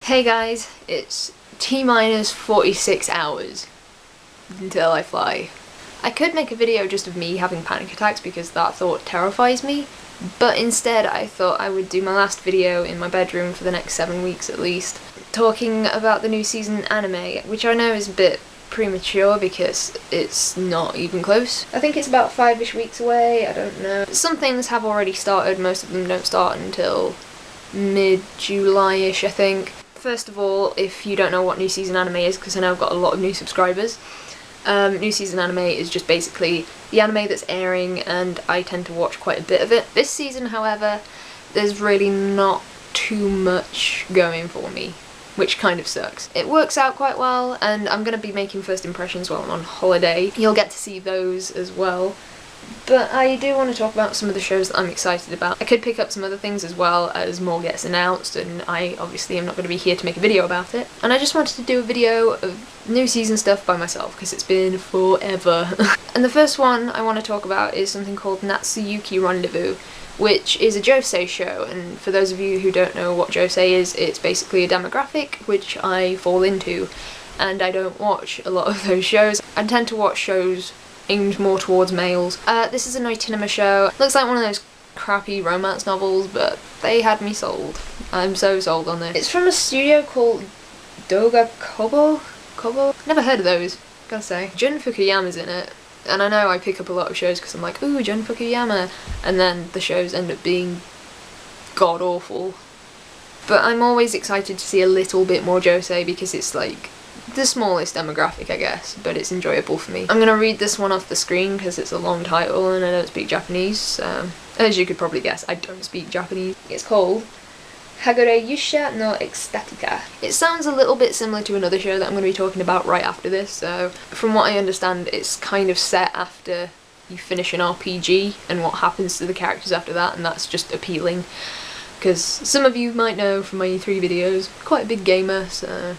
Hey guys, it's T-minus 46 hours until I fly. I could make a video just of me having panic attacks because that thought terrifies me, but instead I thought I would do my last video in my bedroom for the next 7 weeks at least, talking about the new season anime, which I know is a bit premature because it's not even close. I think it's about 5-ish weeks away, I don't know. Some things have already started, most of them don't start until mid-July-ish I think. First of all, if you don't know what new season anime is, because I know I've got a lot of new subscribers, new season anime is just basically the anime that's airing, and I tend to watch quite a bit of it. This season, however, there's really not too much going for me, which kind of sucks. It works out quite well, and I'm going to be making first impressions while I'm on holiday. You'll get to see those as well. But I do want to talk about some of the shows that I'm excited about. I could pick up some other things as well as more gets announced, and I obviously am not going to be here to make a video about it. And I just wanted to do a video of new season stuff by myself because it's been forever. And the first one I want to talk about is something called Natsuyuki Rendezvous, which is a josei show, and for those of you who don't know what josei is, it's basically a demographic which I fall into, and I don't watch a lot of those shows. I tend to watch shows aimed more towards males. This is a noitinema show. Looks like one of those crappy romance novels, but they had me sold. I'm so sold on this. It's from a studio called Doga Kobo? Never heard of those, gotta say. Jun Fukuyama's in it, and I know I pick up a lot of shows because I'm like, ooh, Jun Fukuyama, and then the shows end up being god-awful. But I'm always excited to see a little bit more josei because it's like the smallest demographic, I guess, but it's enjoyable for me. I'm gonna read this one off the screen because it's a long title and I don't speak Japanese, so as you could probably guess, I don't speak Japanese. It's called Hagure Yuusha no Estetica. It sounds a little bit similar to another show that I'm going to be talking about right after this, so from what I understand it's kind of set after you finish an RPG and what happens to the characters after that, and that's just appealing because some of you might know from my E3 videos, quite a big gamer, so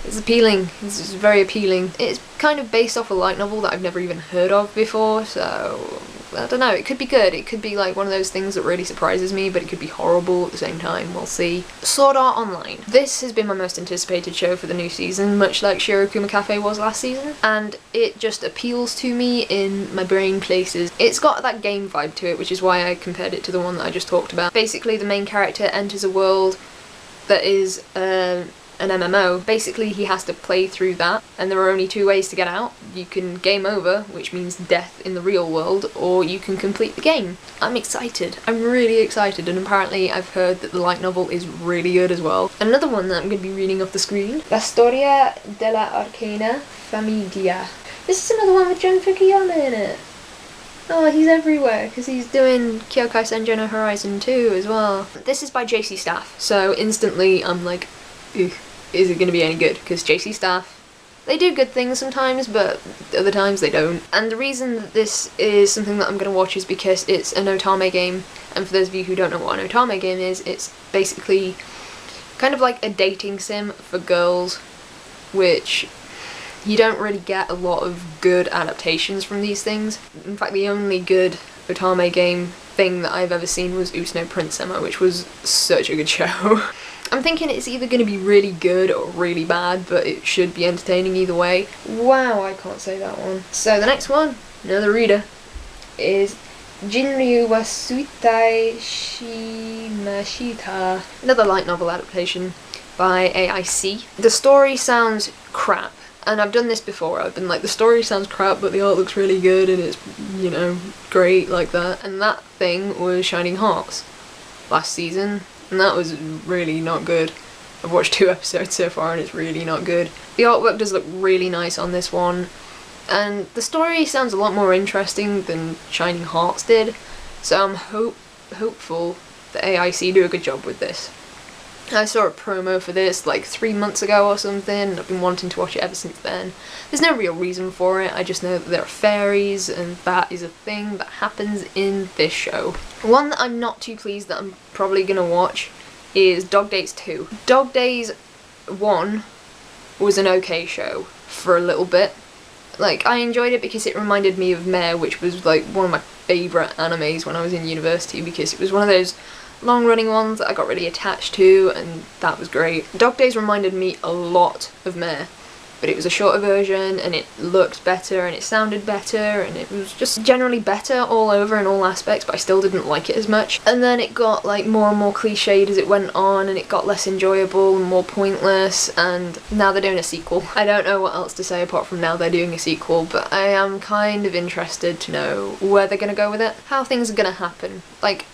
it's appealing. It's very appealing. It's kind of based off a light novel that I've never even heard of before, so I don't know, it could be good. It could be like one of those things that really surprises me, but it could be horrible at the same time, we'll see. Sword Art Online. This has been my most anticipated show for the new season, much like Shirokuma Cafe was last season, and it just appeals to me in my brain places. It's got that game vibe to it, which is why I compared it to the one that I just talked about. Basically, the main character enters a world that is an MMO. Basically he has to play through that, and there are only two ways to get out. You can game over, which means death in the real world, or you can complete the game. I'm excited. I'm really excited, and apparently I've heard that the light novel is really good as well. Another one that I'm going to be reading off the screen, Storia della Arcana Famiglia. This is another one with Jun Fukuyama in it. Oh, he's everywhere, because he's doing Kyokai Senjo no Horizon 2 as well. This is by JC Staff, so instantly I'm like, ugh. Is it going to be any good? Because JC Staff, they do good things sometimes, but other times they don't. And the reason that this is something that I'm going to watch is because it's an otame game, and for those of you who don't know what an otame game is, it's basically kind of like a dating sim for girls, which you don't really get a lot of good adaptations from these things. In fact, the only good otame game thing that I've ever seen was Utsune Prince Emma, which was such a good show. I'm thinking it's either going to be really good or really bad, but it should be entertaining either way. Wow, I can't say that one. So the next one, another reader, is Jinryu wa Suitai Shimashita. Another light novel adaptation by AIC. The story sounds crap, and I've done this before. I've been like, the story sounds crap, but the art looks really good, and it's, you know, great like that. And that thing was Shining Hearts last season, and that was really not good. I've watched 2 episodes so far and it's really not good. The artwork does look really nice on this one, and the story sounds a lot more interesting than Shining Hearts did, so I'm hopeful that AIC do a good job with this. I saw a promo for this like 3 months ago or something, and I've been wanting to watch it ever since then. There's no real reason for it, I just know that there are fairies, and that is a thing that happens in this show. One that I'm not too pleased that I'm probably gonna watch is Dog Days 2. Dog Days 1 was an okay show for a little bit. Like, I enjoyed it because it reminded me of Mare, which was like one of my favourite animes when I was in university, because it was one of those long running ones that I got really attached to, and that was great. Dog Days reminded me a lot of Mare, but it was a shorter version and it looked better and it sounded better and it was just generally better all over in all aspects, but I still didn't like it as much. And then it got like more and more cliched as it went on, and it got less enjoyable and more pointless, and now they're doing a sequel. I don't know what else to say apart from now they're doing a sequel, but I am kind of interested to know where they're gonna go with it, how things are gonna happen. Like,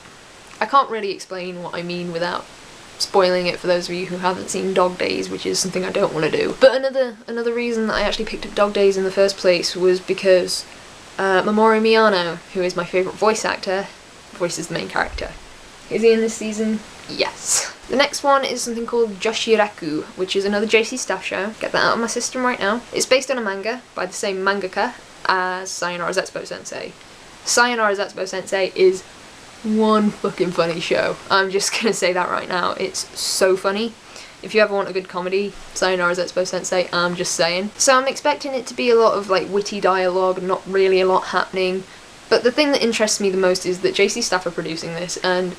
I can't really explain what I mean without spoiling it for those of you who haven't seen Dog Days, which is something I don't want to do. But another reason that I actually picked up Dog Days in the first place was because Mamoru Miyano, who is my favourite voice actor, voices the main character. Is he in this season? Yes. The next one is something called Joshi Raku, which is another JC Staff show. Get that out of my system right now. It's based on a manga by the same mangaka as Sayonara Zetsubou Sensei. Sayonara Zetsubou Sensei is one fucking funny show. I'm just gonna say that right now. It's so funny. If you ever want a good comedy, Sayonara Zetsubou Sensei, I'm just saying. So I'm expecting it to be a lot of like witty dialogue, not really a lot happening. But the thing that interests me the most is that JC Staff are producing this, and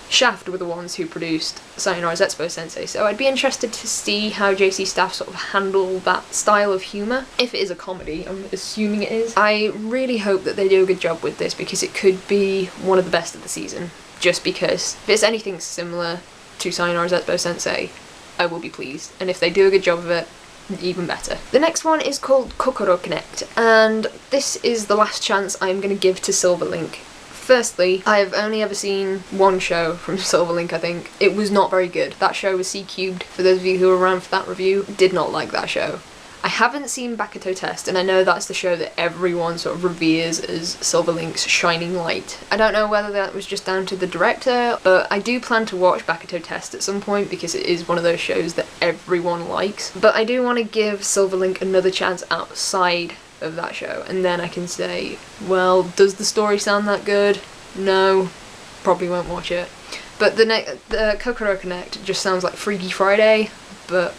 Shaft were the ones who produced Sayonara Zetsubou Sensei, so I'd be interested to see how JC Staff sort of handle that style of humour. If it is a comedy, I'm assuming it is. I really hope that they do a good job with this, because it could be one of the best of the season, just because if it's anything similar to Sayonara Zetsubou Sensei, I will be pleased, and if they do a good job of it, even better. The next one is called Kokoro Connect, and this is the last chance I'm going to give to Silverlink. Firstly, I've only ever seen one show from Silverlink, I think. It was not very good. That show was C-Cubed, for those of you who were around for that review. Did not like that show. I haven't seen Bakuto Test, and I know that's the show that everyone sort of reveres as Silverlink's shining light. I don't know whether that was just down to the director, but I do plan to watch Bakuto Test at some point, because it is one of those shows that everyone likes. But I do want to give Silverlink another chance outside of that show, and then I can say, well, does the story sound that good? No, probably won't watch it. But the Kokoro Connect just sounds like Freaky Friday, but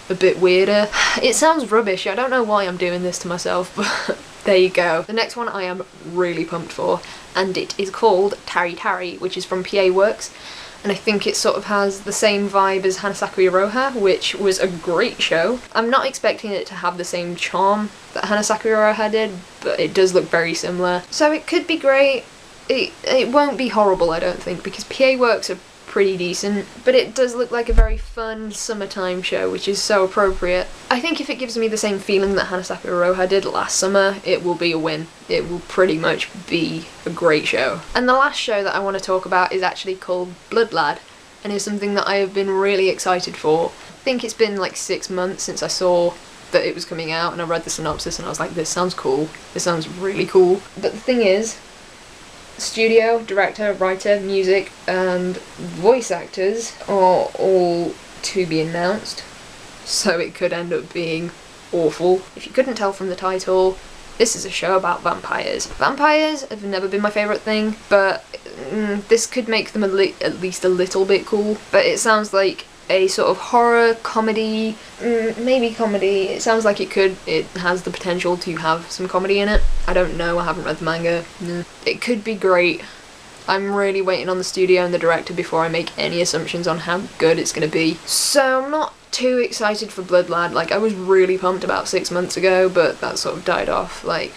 a bit weirder. It sounds rubbish. I don't know why I'm doing this to myself, but there you go. The next one I am really pumped for, and it is called Tari Tari, which is from PA Works. And I think it sort of has the same vibe as Hanasaku Iroha, which was a great show. I'm not expecting it to have the same charm that Hanasaku Iroha did, but it does look very similar. So it could be great. It won't be horrible, I don't think, because PA Works are pretty decent, but it does look like a very fun summertime show, which is so appropriate. I think if it gives me the same feeling that Hanasaku Iroha did last summer, it will be a win. It will pretty much be a great show. And the last show that I want to talk about is actually called Blood Lad, and is something that I have been really excited for. I think it's been like 6 months since I saw that it was coming out, and I read the synopsis and I was like, this sounds cool. This sounds really cool. But the thing is, studio, director, writer, music, and voice actors are all to be announced, so it could end up being awful. If you couldn't tell from the title, this is a show about vampires. Vampires have never been my favourite thing, but this could make them at least a little bit cool. But it sounds like a sort of horror, comedy, maybe comedy. It sounds like it has the potential to have some comedy in it. I don't know, I haven't read the manga. It could be great. I'm really waiting on the studio and the director before I make any assumptions on how good it's going to be. So I'm not too excited for Blood Lad. Like, I was really pumped about 6 months ago, but that sort of died off. Like,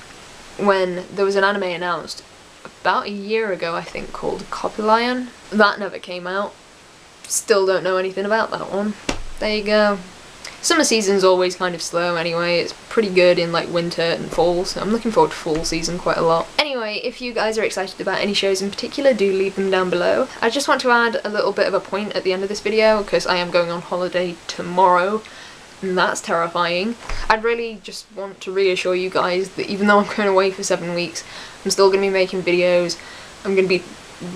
when there was an anime announced about a year ago, I think, called Copylion. That never came out. Still don't know anything about that one. There you go. Summer season's always kind of slow anyway. It's pretty good in like winter and fall, so I'm looking forward to fall season quite a lot. Anyway, if you guys are excited about any shows in particular, do leave them down below. I just want to add a little bit of a point at the end of this video, because I am going on holiday tomorrow, and that's terrifying. I'd really just want to reassure you guys that even though I'm going away for 7 weeks, I'm still going to be making videos. I'm going to be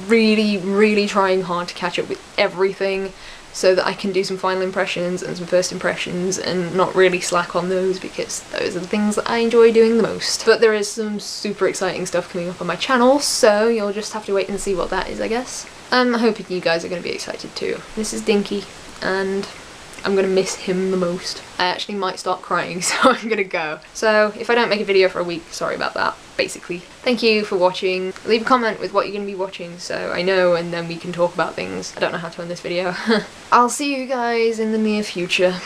really trying hard to catch up with everything, so that I can do some final impressions and some first impressions and not really slack on those, because those are the things that I enjoy doing the most. But there is some super exciting stuff coming up on my channel, so you'll just have to wait and see what that is, I guess. I'm hoping you guys are going to be excited too. This is Dinky, and I'm going to miss him the most. I actually might start crying, so I'm going to go. So if I don't make a video for a week, sorry about that. basically. Thank you for watching. Leave a comment with what you're going to be watching so I know, and then we can talk about things. I don't know how to end this video. I'll see you guys in the near future.